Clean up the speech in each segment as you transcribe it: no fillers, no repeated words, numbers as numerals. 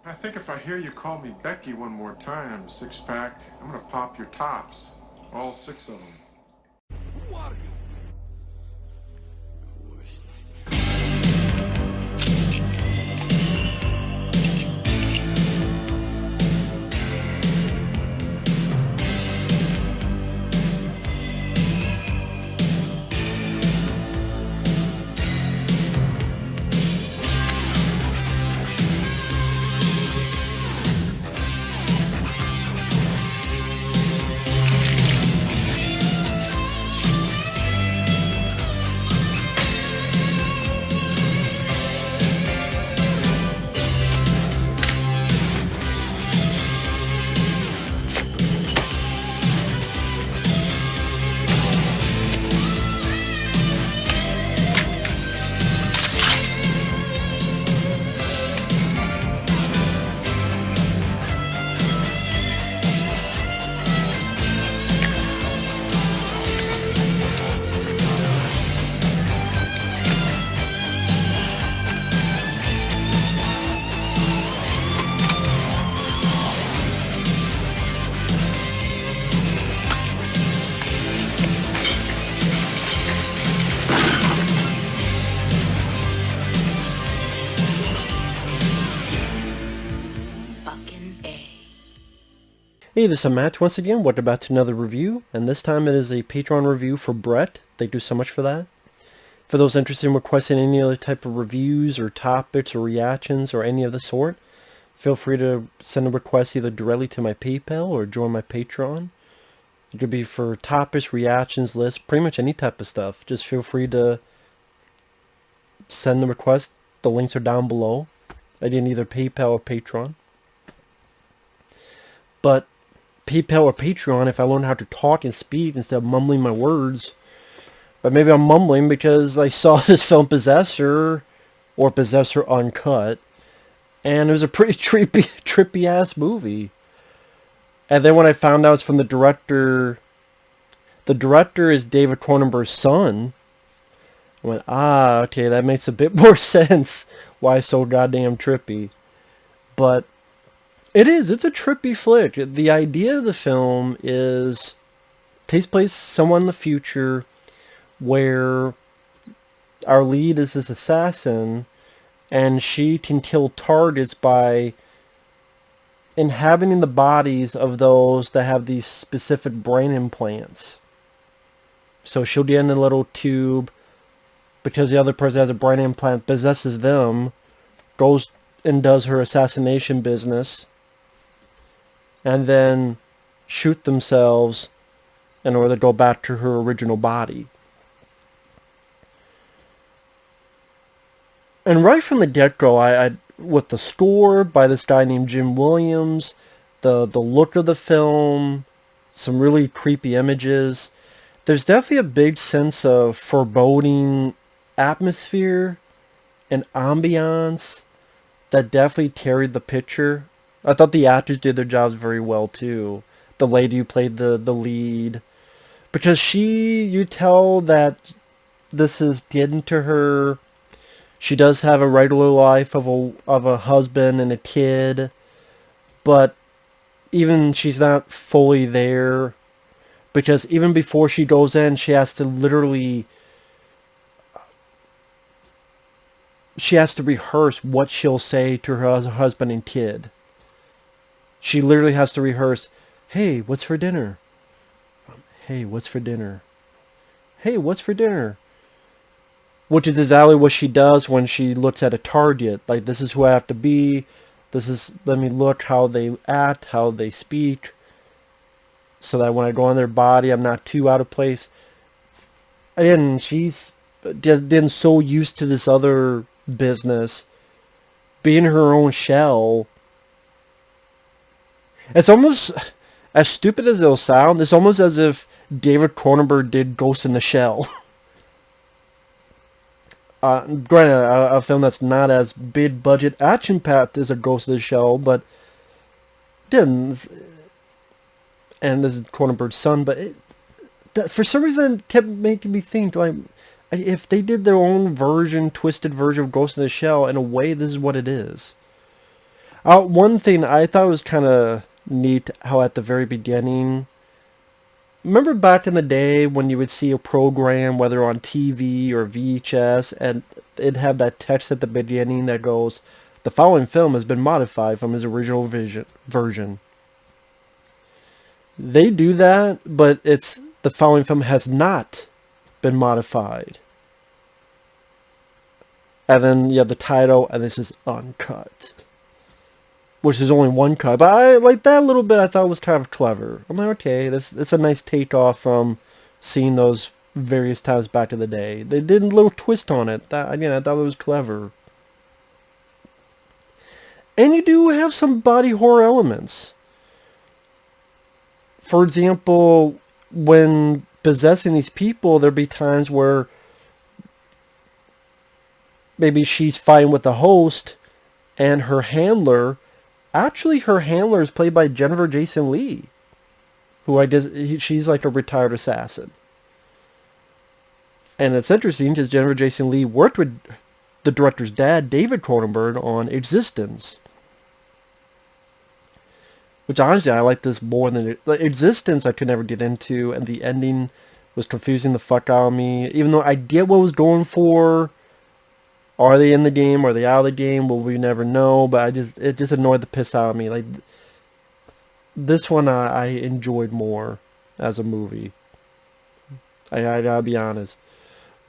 I think if I hear you call me Becky one more time, six-pack, I'm gonna pop your tops. All six of them. Who are you? Hey, this is Matt once again. Welcome back to another review, and this time it is a Patreon review for Brett. Thank you so much for that. For those interested in requesting any other type of reviews or topics or reactions or any of the sort, feel free to send a request either directly to my PayPal or join my Patreon. It could be for topics, reactions, lists, pretty much any type of stuff. Just feel free to send the request. The links are down below. I did either PayPal or Patreon. But PayPal or Patreon, if I learn how to talk and speak instead of mumbling my words. But maybe I'm mumbling because I saw this film Possessor, or Possessor Uncut, and it was a pretty trippy ass movie. And then when I found out it's from the director is David Cronenberg's son, I went, okay, that makes a bit more sense why it's so goddamn trippy. But it's a trippy flick. The idea of the film takes place somewhere in the future where our lead is this assassin and she can kill targets by inhabiting the bodies of those that have these specific brain implants. So she'll get in a little tube because the other person has a brain implant, possesses them, goes and does her assassination business, and then shoot themselves in order to go back to her original body. And right from the get-go, I with the score by this guy named Jim Williams, the look of the film, some really creepy images, there's definitely a big sense of foreboding atmosphere and ambiance that definitely carried the picture. I thought the actors did their jobs very well too. The lady who played the lead, because you tell that this is getting to her. She does have a regular life of a husband and a kid, but even she's not fully there, because even before she goes in, she has to rehearse what she'll say to her husband and kid. She literally has to rehearse, hey, what's for dinner? Hey, what's for dinner? Hey, what's for dinner? Which is exactly what she does when she looks at a target. Like, this is who I have to be. Let me look how they act, how they speak, so that when I go on their body, I'm not too out of place. And she's been so used to this other business, being her own shell. It's almost, as stupid as it'll sound, it's almost as if David Cronenberg did Ghost in the Shell. Granted, a film that's not as big budget action-packed as a Ghost in the Shell, but didn't. And this is Cronenberg's son, but for some reason it kept making me think, like, if they did their own twisted version of Ghost in the Shell, in a way, this is what it is. One thing I thought was kind of neat, how at the very beginning, remember back in the day when you would see a program, whether on TV or VHS, and it'd have that text at the beginning that goes, "The following film has been modified from his original version." They do that, but it's "the following film has not been modified." And then you have the title, and this is uncut. Which is only one cut. But I like that a little bit. I thought was kind of clever. I'm like, okay, that's a nice takeoff from seeing those various times back in the day. They did a little twist on it. That, again, I thought it was clever. And you do have some body horror elements. For example, when possessing these people, there'd be times where maybe she's fighting with the host and her handler. Actually, her handler is played by Jennifer Jason Leigh, who I guess she's like a retired assassin. And it's interesting because Jennifer Jason Leigh worked with the director's dad, David Cronenberg, on Existence. Which honestly, I like this more than Existence. I could never get into, and the ending was confusing the fuck out of me. Even though I get what it was going for. Are they in the game? Are they out of the game? Well, we never know. But it just annoyed the piss out of me. Like this one, I enjoyed more as a movie. I gotta be honest.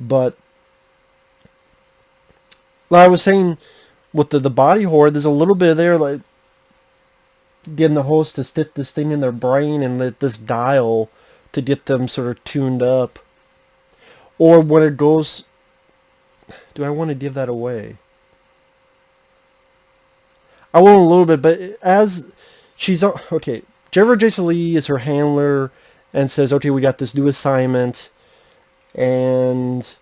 But like I was saying, with the body horror, there's a little bit there, like getting the host to stick this thing in their brain and let this dial to get them sort of tuned up, or when it goes. Do I want to give that away? I want a little bit, but as she's okay, Jennifer Jason Leigh is her handler and says, "Okay, we got this new assignment, and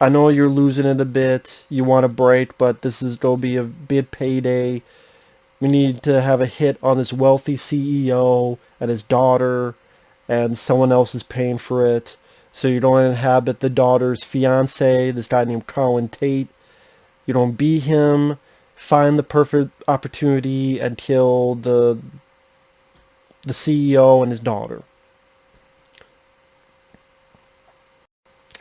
I know you're losing it a bit. You want a break, but this is going to be a big payday. We need to have a hit on this wealthy CEO and his daughter, and someone else is paying for it. So you don't inhabit the daughter's fiance, this guy named Colin Tate. You don't be him. Find the perfect opportunity and kill the CEO and his daughter."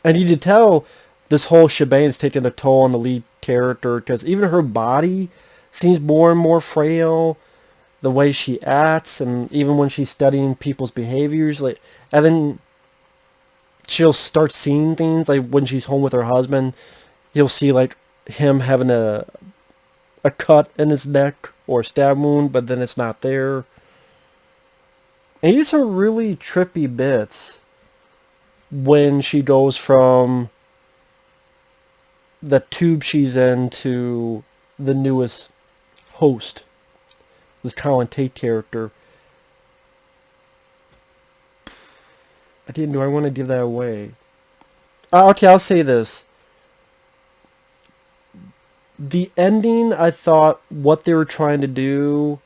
And you can tell this whole shebang is taking a toll on the lead character, because even her body seems more and more frail. The way she acts, and even when she's studying people's behaviors, like, and then she'll start seeing things, like when she's home with her husband, you'll see like him having a cut in his neck or a stab wound, but then it's not there. And these are really trippy bits when she goes from the tube she's in to the newest host, this Colin Tate character. Do I want to give that away? Okay, I'll say this. The ending, I thought what they were trying to do,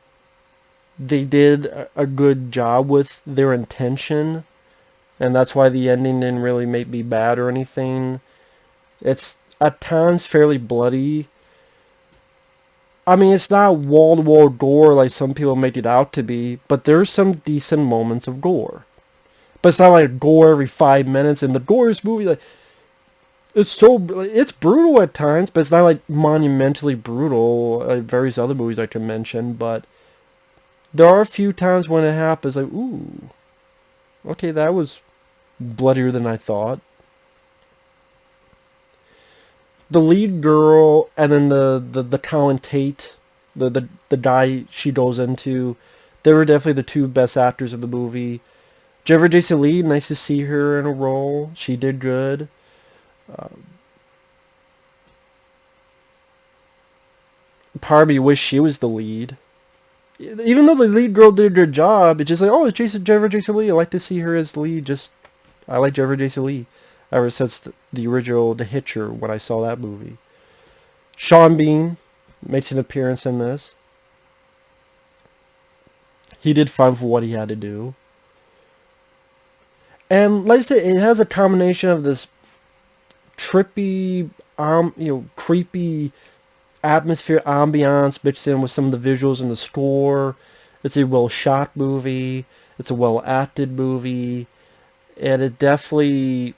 they did a good job with their intention. And that's why the ending didn't really make me bad or anything. It's at times fairly bloody. I mean, it's not wall-to-wall gore like some people make it out to be, but there's some decent moments of gore. But it's not like gore every 5 minutes. And the gore in this movie, like, it's brutal at times, but it's not like monumentally brutal like various other movies I can mention. But there are a few times when it happens, like, ooh, okay, that was bloodier than I thought. The lead girl and then the Colin Tate, the guy she goes into, they were definitely the two best actors in the movie. Jennifer Jason Leigh, nice to see her in a role. She did good. Part of me wish she was the lead. Even though the lead girl did a good job, it's just like, oh, it's Jennifer Jason Leigh. I like to see her as lead. I like Jennifer Jason Leigh ever since the original The Hitcher when I saw that movie. Sean Bean makes an appearance in this. He did fine for what he had to do. And like I said, it has a combination of this trippy, creepy atmosphere, ambiance mixed in with some of the visuals in the score. It's a well-shot movie. It's a well-acted movie. And it definitely...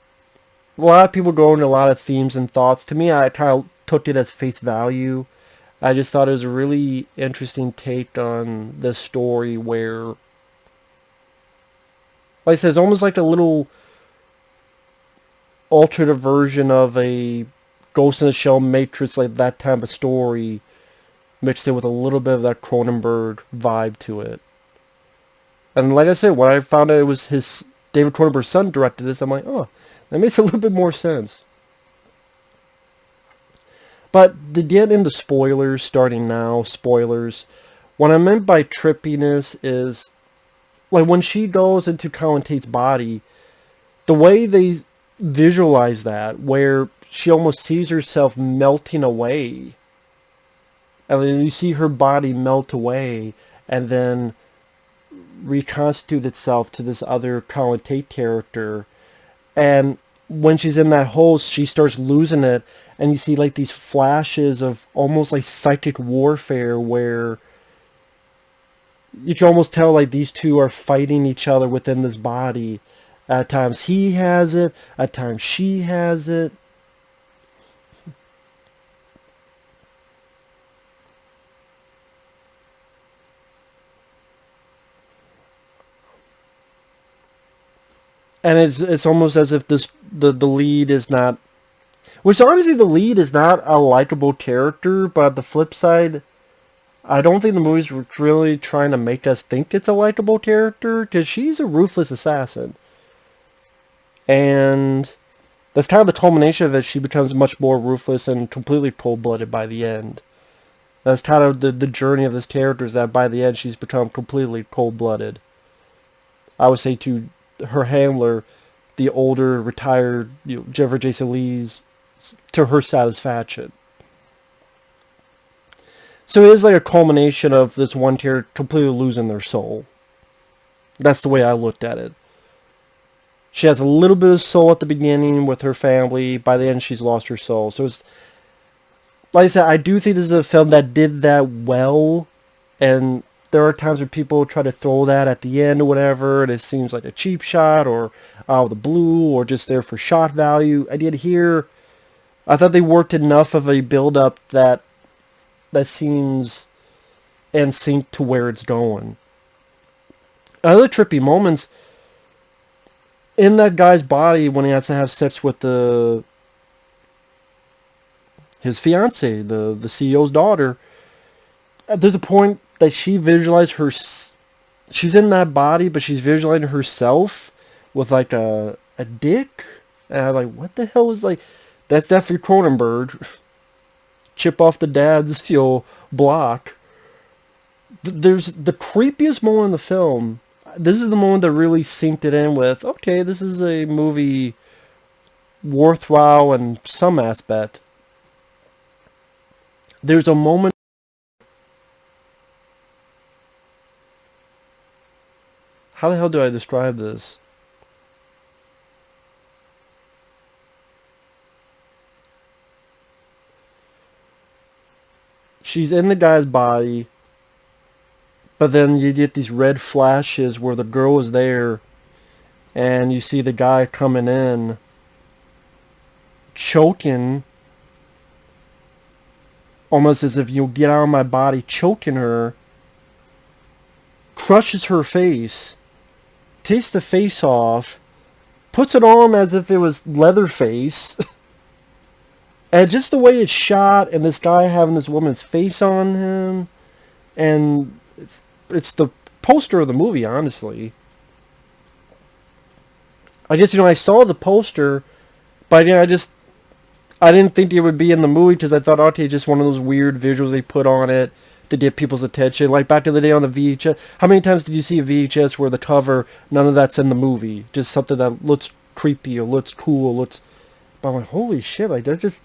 A lot of people go into a lot of themes and thoughts. To me, I kind of took it as face value. I just thought it was a really interesting take on this story where... Like I said, it's almost like a little alternate version of a Ghost in the Shell Matrix, like that type of story, mixed in with a little bit of that Cronenberg vibe to it. And like I said, when I found out it was David Cronenberg's son directed this, I'm like, oh, that makes a little bit more sense. But to get into spoilers, starting now, spoilers, what I meant by trippiness is, like when she goes into Colin Tate's body, the way they visualize that, where she almost sees herself melting away, and then you see her body melt away, and then reconstitute itself to this other Colin Tate character, and when she's in that hole, she starts losing it, and you see like these flashes of almost like psychic warfare where you can almost tell like these two are fighting each other within this body. At times he has it, at times she has it. And it's almost as if the lead is not... Which honestly, the lead is not a likable character, but on the flip side, I don't think the movie's really trying to make us think it's a likable character, because she's a ruthless assassin. And that's kind of the culmination of it. She becomes much more ruthless and completely cold-blooded by the end. That's kind of the journey of this character, is that by the end she's become completely cold-blooded. I would say to her handler, the older, retired Jennifer Jason Leigh's, to her satisfaction. So it is like a culmination of this one character completely losing their soul. That's the way I looked at it. She has a little bit of soul at the beginning with her family. By the end, she's lost her soul. So it's... Like I said, I do think this is a film that did that well. And there are times where people try to throw that at the end or whatever, and it seems like a cheap shot or out of the blue or just there for shot value. I did here... I thought they worked enough of a build-up that seems in sync to where it's going. Other trippy moments in that guy's body when he has to have sex with his fiance, the CEO's daughter. There's a point that she visualized her... She's in that body, but she's visualizing herself with like a dick. And I'm like, what the hell is like... That's definitely Cronenberg. Chip off the dad's, block. There's the creepiest moment in the film. This is the moment that really synced it in with, okay, this is a movie worthwhile in some aspect. There's a moment... How the hell do I describe this? She's in the guy's body, but then you get these red flashes where the girl is there, and you see the guy coming in, choking, almost as if you'll get out of my body, choking her, crushes her face, takes the face off, puts it on as if it was Leatherface. And just the way it's shot, and this guy having this woman's face on him, and it's the poster of the movie, honestly. I guess, I saw the poster, but I didn't think it would be in the movie, because I thought, okay, just one of those weird visuals they put on it to get people's attention. Like back in the day on the VHS, how many times did you see a VHS where the cover, none of that's in the movie? Just something that looks creepy, or looks cool, or looks... But I'm like, holy shit, like, they're just...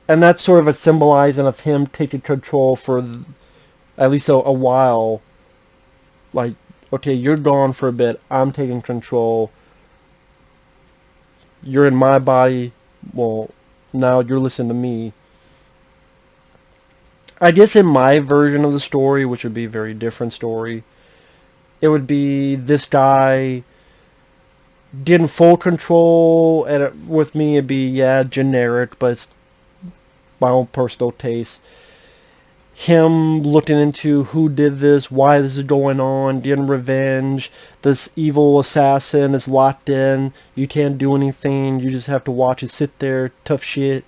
And that's sort of a symbolizing of him taking control for at least a while. Like, okay, you're gone for a bit. I'm taking control. You're in my body. Well, Now you're listening to me. I guess in my version of the story, which would be a very different story, it would be this guy getting full control, and with me it'd be, yeah, generic, but it's my own personal taste. Him looking into who did this, why this is going on, getting revenge. This evil assassin is locked in. You can't do anything. You just have to watch it sit there. Tough shit.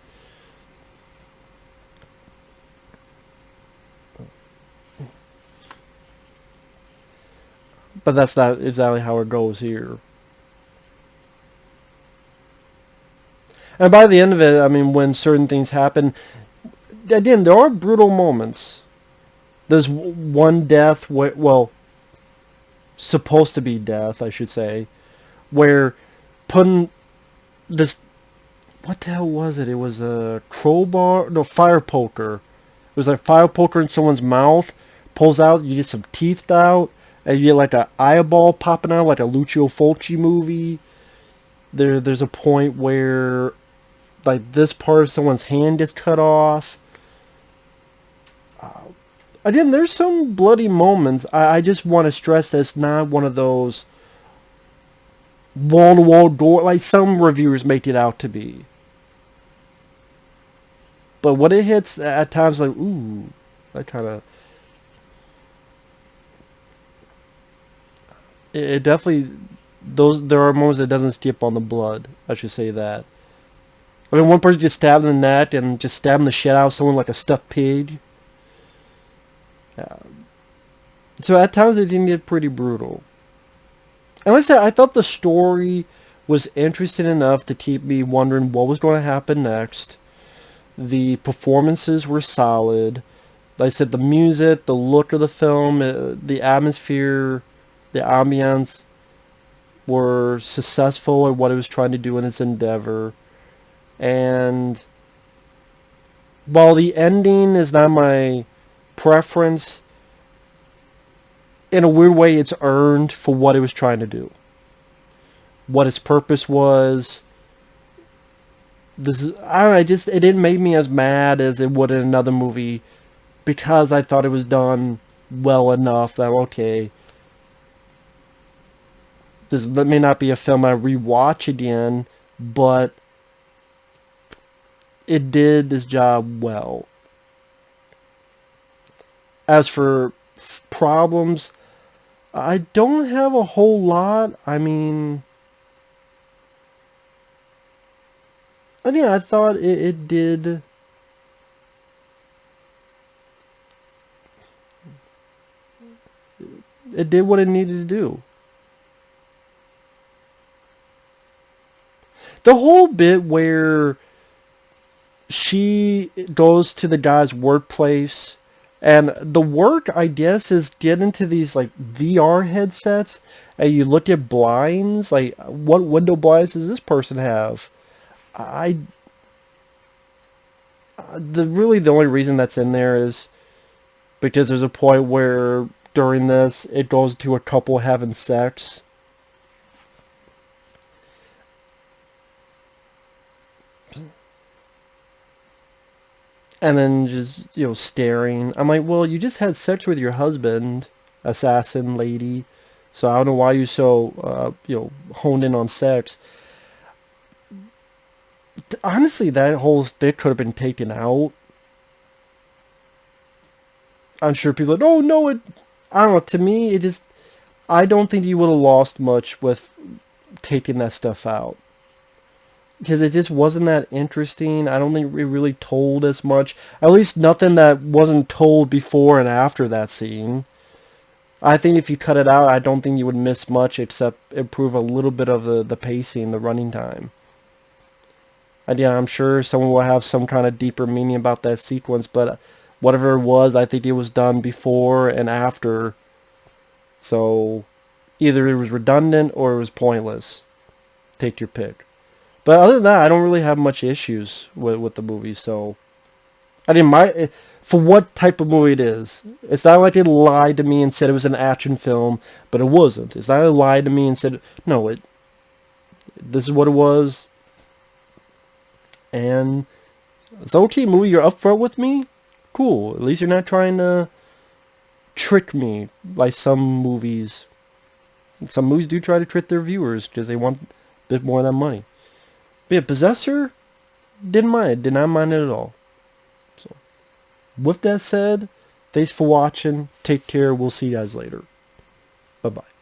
But that's not exactly how it goes here. And by the end of it, I mean, when certain things happen, again, there are brutal moments. There's one death, well, supposed to be death, I should say, where putting this, what the hell was it? It was a crowbar, no, fire poker. It was like fire poker in someone's mouth, pulls out, you get some teeth out, and you get like an eyeball popping out, like a Lucio Fulci movie. There's a point where, like, this part of someone's hand gets cut off. Again, there's some bloody moments. I just want to stress that it's not one of those wall-to-wall gore like some reviewers make it out to be. But when it hits at times, like, ooh, that kind of... It definitely... There are moments that doesn't skip on the blood. I should say that. I mean, one person gets stabbed in the neck and just stabbing the shit out of someone like a stuffed pig. So at times it did get pretty brutal. And like I said, I thought the story was interesting enough to keep me wondering what was going to happen next. The performances were solid. Like I said, the music, the look of the film, the atmosphere, the ambience were successful at what it was trying to do in its endeavor. And while the ending is not my preference, in a weird way it's earned for what it was trying to do, what its purpose was. This is, I don't know, it didn't make me as mad as it would in another movie, because I thought it was done well enough that, okay, this may not be a film I rewatch again, but it did this job well. As for problems, I don't have a whole lot. I mean, yeah, I thought it did. It did what it needed to do. The whole bit where she goes to the guy's workplace, and the work, I guess, is get into these like VR headsets, and you look at blinds, like what window blinds does this person have? Really the only reason that's in there is because there's a point where during this it goes to a couple having sex. And then just, staring. I'm like, well, you just had sex with your husband, assassin lady. So I don't know why you're so, honed in on sex. Honestly, that whole bit could have been taken out. I'm sure people are like, oh, no, I don't know. To me, I don't think you would have lost much with taking that stuff out. Because it just wasn't that interesting. I don't think it really told as much. At least nothing that wasn't told before and after that scene. I think if you cut it out, I don't think you would miss much except improve a little bit of the pacing, the running time. And yeah, I'm sure someone will have some kind of deeper meaning about that sequence, but whatever it was, I think it was done before and after. So either it was redundant or it was pointless. Take your pick. But other than that, I don't really have much issues with the movie. So, I mean, for what type of movie it is, it's not like it lied to me and said it was an action film, but it wasn't. It's not like it lied to me and said, no, this is what it was. And It's okay, movie. You're upfront with me. Cool. At least you're not trying to trick me like some movies. Some movies do try to trick their viewers because they want a bit more of that money. But yeah, Possessor, did not mind it at all. So, with that said, thanks for watching. Take care. We'll see you guys later. Bye-bye.